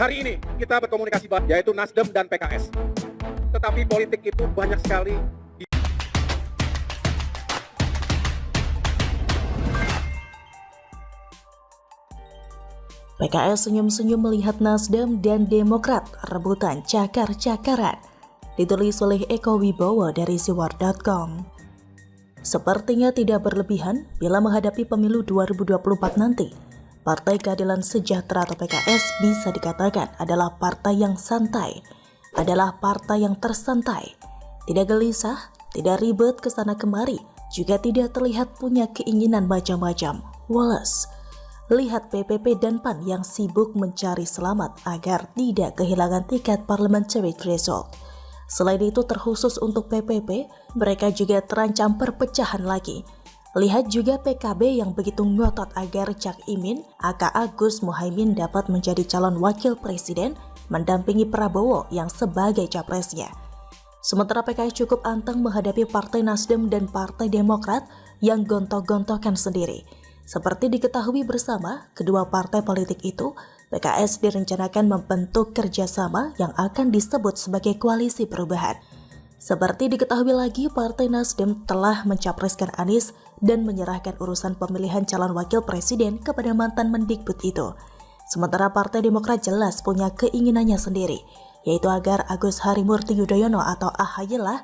Hari ini kita berkomunikasi yaitu Nasdem dan PKS. Tetapi politik itu banyak sekali PKS senyum-senyum melihat Nasdem dan Demokrat rebutan cakar-cakaran. Ditulis oleh Eko Wibowo dari siwar.com. Sepertinya tidak berlebihan bila menghadapi pemilu 2024 nanti. Partai Keadilan Sejahtera atau PKS bisa dikatakan adalah partai yang santai, adalah partai yang tersantai, tidak gelisah, tidak ribet kesana kemari, juga tidak terlihat punya keinginan macam-macam. Wallace, lihat PPP dan PAN yang sibuk mencari selamat agar tidak kehilangan tiket parliamentary threshold. Selain itu terkhusus untuk PPP, mereka juga terancam perpecahan lagi. Lihat juga PKB yang begitu ngotot agar Cak Imin, aka Gus Muhaimin dapat menjadi calon wakil presiden mendampingi Prabowo yang sebagai capresnya. Sementara PKS cukup anteng menghadapi Partai Nasdem dan Partai Demokrat yang gontok-gontokan sendiri. Seperti diketahui bersama, kedua partai politik itu, PKS direncanakan membentuk kerjasama yang akan disebut sebagai koalisi perubahan. Seperti diketahui lagi, Partai Nasdem telah mencapreskan Anies dan menyerahkan urusan pemilihan calon wakil presiden kepada mantan Mendikbud itu. Sementara Partai Demokrat jelas punya keinginannya sendiri, yaitu agar Agus Harimurti Yudhoyono atau AHY lah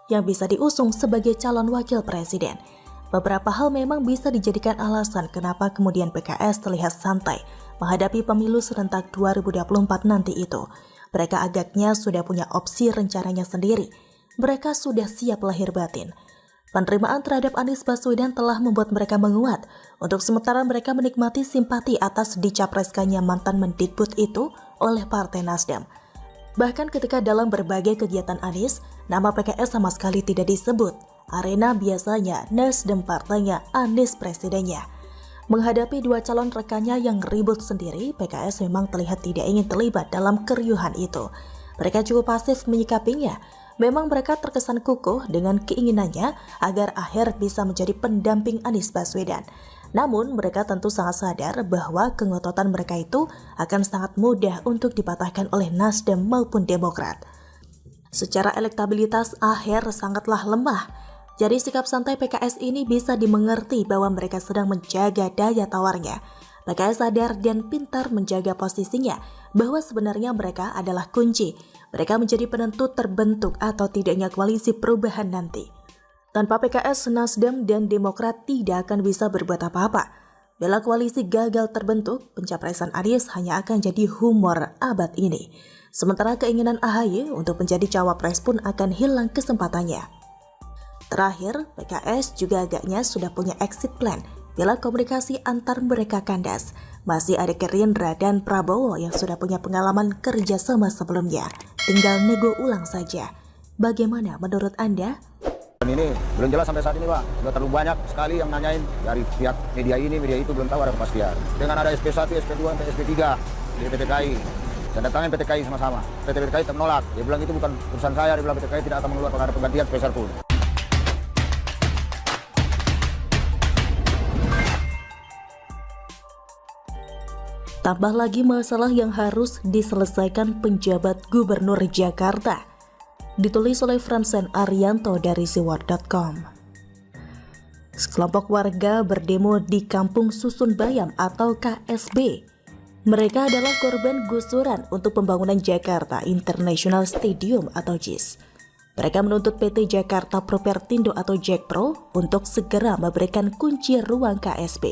yang bisa diusung sebagai calon wakil presiden. Beberapa hal memang bisa dijadikan alasan kenapa kemudian PKS terlihat santai menghadapi pemilu serentak 2024 nanti itu. Mereka agaknya sudah punya opsi rencananya sendiri. Mereka sudah siap lahir batin. Penerimaan terhadap Anies Baswedan telah membuat mereka menguat. Untuk sementara mereka menikmati simpati atas dicapreskannya mantan Mendikbud itu oleh Partai Nasdem. Bahkan ketika dalam berbagai kegiatan Anies, nama PKS sama sekali tidak disebut. Arena biasanya Nasdem partainya, Anies presidennya. Menghadapi dua calon rekannya yang ribut sendiri, PKS memang terlihat tidak ingin terlibat dalam keriuhan itu. Mereka cukup pasif menyikapinya. Memang mereka terkesan kukuh dengan keinginannya agar Aher bisa menjadi pendamping Anies Baswedan. Namun mereka tentu sangat sadar bahwa kengototan mereka itu akan sangat mudah untuk dipatahkan oleh Nasdem maupun Demokrat. Secara elektabilitas Aher sangatlah lemah. Jadi sikap santai PKS ini bisa dimengerti bahwa mereka sedang menjaga daya tawarnya. PKS sadar dan pintar menjaga posisinya bahwa sebenarnya mereka adalah kunci. Mereka menjadi penentu terbentuk atau tidaknya koalisi perubahan nanti. Tanpa PKS, Nasdem dan Demokrat tidak akan bisa berbuat apa-apa. Bila koalisi gagal terbentuk, pencapresan Anies hanya akan jadi humor abad ini. Sementara keinginan AHY untuk menjadi cawapres pun akan hilang kesempatannya. Terakhir, PKS juga agaknya sudah punya exit plan bila komunikasi antar mereka kandas. Masih ada Gerindra dan Prabowo yang sudah punya pengalaman kerjasama sebelumnya. Tinggal nego ulang saja. Bagaimana menurut Anda? Ini belum jelas sampai saat ini, Pak. Sudah terlalu banyak sekali yang nanyain dari pihak media ini, media itu belum tahu ada kepastian. Dengan ada SP1, SP2, SP3 di PT KAI. Dan datangin PT KAI sama-sama. PT KAI menolak. Dia bilang itu bukan urusan saya, dia bilang PT KAI tidak akan mengeluarkan ada penggantian spesial pun. Tambah lagi masalah yang harus diselesaikan penjabat Gubernur Jakarta. Ditulis oleh Fransen Arianto dari siwar.com. Sekelompok warga berdemo di Kampung Susun Bayam atau KSB. Mereka adalah korban gusuran untuk pembangunan Jakarta International Stadium atau JIS. Mereka menuntut PT Jakarta Propertindo atau Jakpro untuk segera memberikan kunci ruang KSB.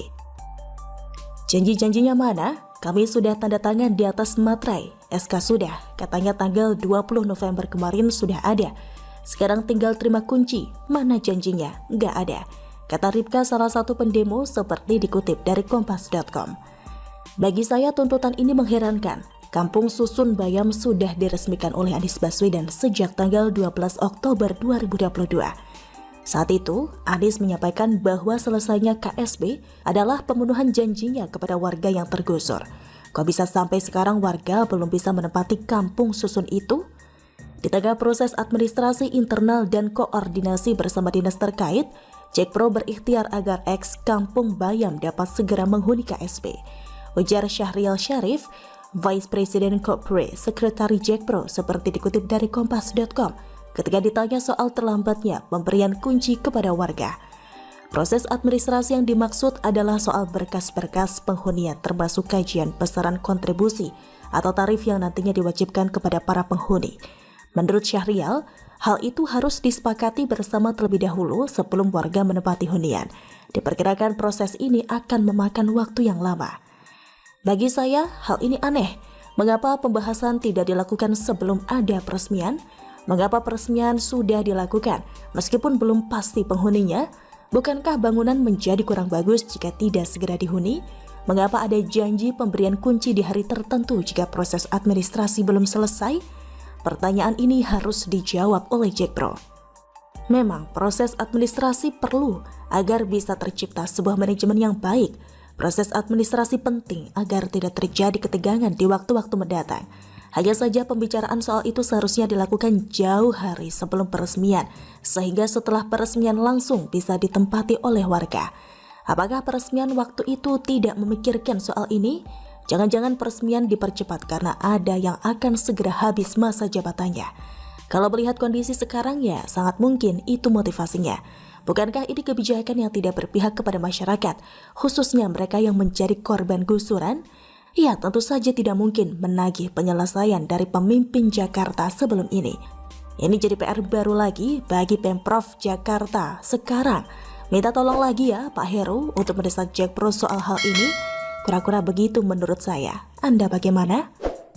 Janji-janjinya mana? Kami sudah tanda tangan di atas materai. SK sudah, katanya tanggal 20 November kemarin sudah ada. Sekarang tinggal terima kunci. Mana janjinya? Nggak ada. Kata Ripka, salah satu pendemo, seperti dikutip dari kompas.com. Bagi saya tuntutan ini mengherankan. Kampung Susun Bayam sudah diresmikan oleh Anies Baswedan sejak tanggal 12 Oktober 2022. Saat itu, Anies menyampaikan bahwa selesainya KSB adalah pemenuhan janjinya kepada warga yang tergusur. Kok bisa sampai sekarang warga belum bisa menempati kampung susun itu? Di tengah proses administrasi internal dan koordinasi bersama dinas terkait, Jakpro berikhtiar agar ex Kampung Bayam dapat segera menghuni KSB. Ujar Syahrial Syarif, Vice President Corporate Secretary Jack Pro, seperti dikutip dari Kompas.com ketika ditanya soal terlambatnya pemberian kunci kepada warga. Proses administrasi yang dimaksud adalah soal berkas-berkas penghunian termasuk kajian besaran kontribusi atau tarif yang nantinya diwajibkan kepada para penghuni. Menurut Syahrial, hal itu harus disepakati bersama terlebih dahulu sebelum warga menempati hunian. Diperkirakan proses ini akan memakan waktu yang lama. Bagi saya, hal ini aneh. Mengapa pembahasan tidak dilakukan sebelum ada peresmian? Mengapa peresmian sudah dilakukan meskipun belum pasti penghuninya? Bukankah bangunan menjadi kurang bagus jika tidak segera dihuni? Mengapa ada janji pemberian kunci di hari tertentu jika proses administrasi belum selesai? Pertanyaan ini harus dijawab oleh Jack Pro. Memang proses administrasi perlu agar bisa tercipta sebuah manajemen yang baik. Proses administrasi penting agar tidak terjadi ketegangan di waktu-waktu mendatang. Hanya saja pembicaraan soal itu seharusnya dilakukan jauh hari sebelum peresmian, sehingga setelah peresmian langsung bisa ditempati oleh warga. Apakah peresmian waktu itu tidak memikirkan soal ini? Jangan-jangan peresmian dipercepat karena ada yang akan segera habis masa jabatannya. Kalau melihat kondisi sekarang ya sangat mungkin itu motivasinya. Bukankah ini kebijakan yang tidak berpihak kepada masyarakat, khususnya mereka yang menjadi korban gusuran? Ya, tentu saja tidak mungkin menagih penyelesaian dari pemimpin Jakarta sebelum ini. Ini jadi PR baru lagi bagi Pemprov Jakarta sekarang. Minta tolong lagi ya Pak Heru untuk mendesak Jack Pro soal hal ini. Kura-kura begitu menurut saya. Anda bagaimana?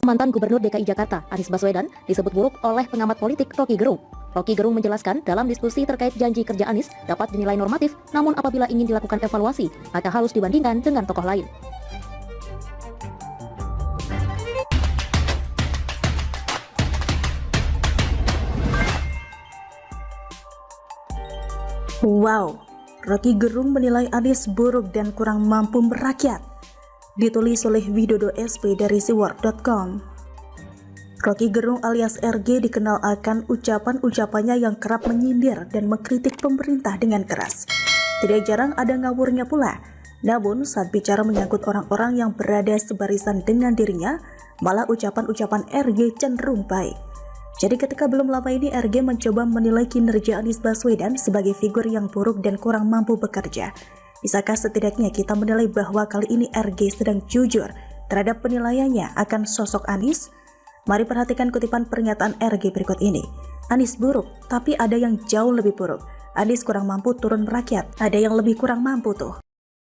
Mantan Gubernur DKI Jakarta, Anies Baswedan, disebut buruk oleh pengamat politik Rocky Gerung. Rocky Gerung menjelaskan dalam diskusi terkait janji kerja Anies dapat dinilai normatif, namun apabila ingin dilakukan evaluasi, maka harus dibandingkan dengan tokoh lain. Wow, Rocky Gerung menilai Anies buruk dan kurang mampu merakyat. Ditulis oleh Widodo SP dari siwar.com. Rocky Gerung alias RG dikenal akan ucapan-ucapannya yang kerap menyindir dan mengkritik pemerintah dengan keras. Tidak jarang ada ngawurnya pula. Namun saat bicara menyangkut orang-orang yang berada sebarisan dengan dirinya, malah ucapan-ucapan RG cenderung baik. Jadi ketika belum lama ini RG mencoba menilai kinerja Anies Baswedan sebagai figur yang buruk dan kurang mampu bekerja. Bisakah setidaknya kita menilai bahwa kali ini RG sedang jujur terhadap penilaiannya akan sosok Anies? Mari perhatikan kutipan pernyataan RG berikut ini. Anies buruk, tapi ada yang jauh lebih buruk. Anies kurang mampu turun merakyat, ada yang lebih kurang mampu tuh.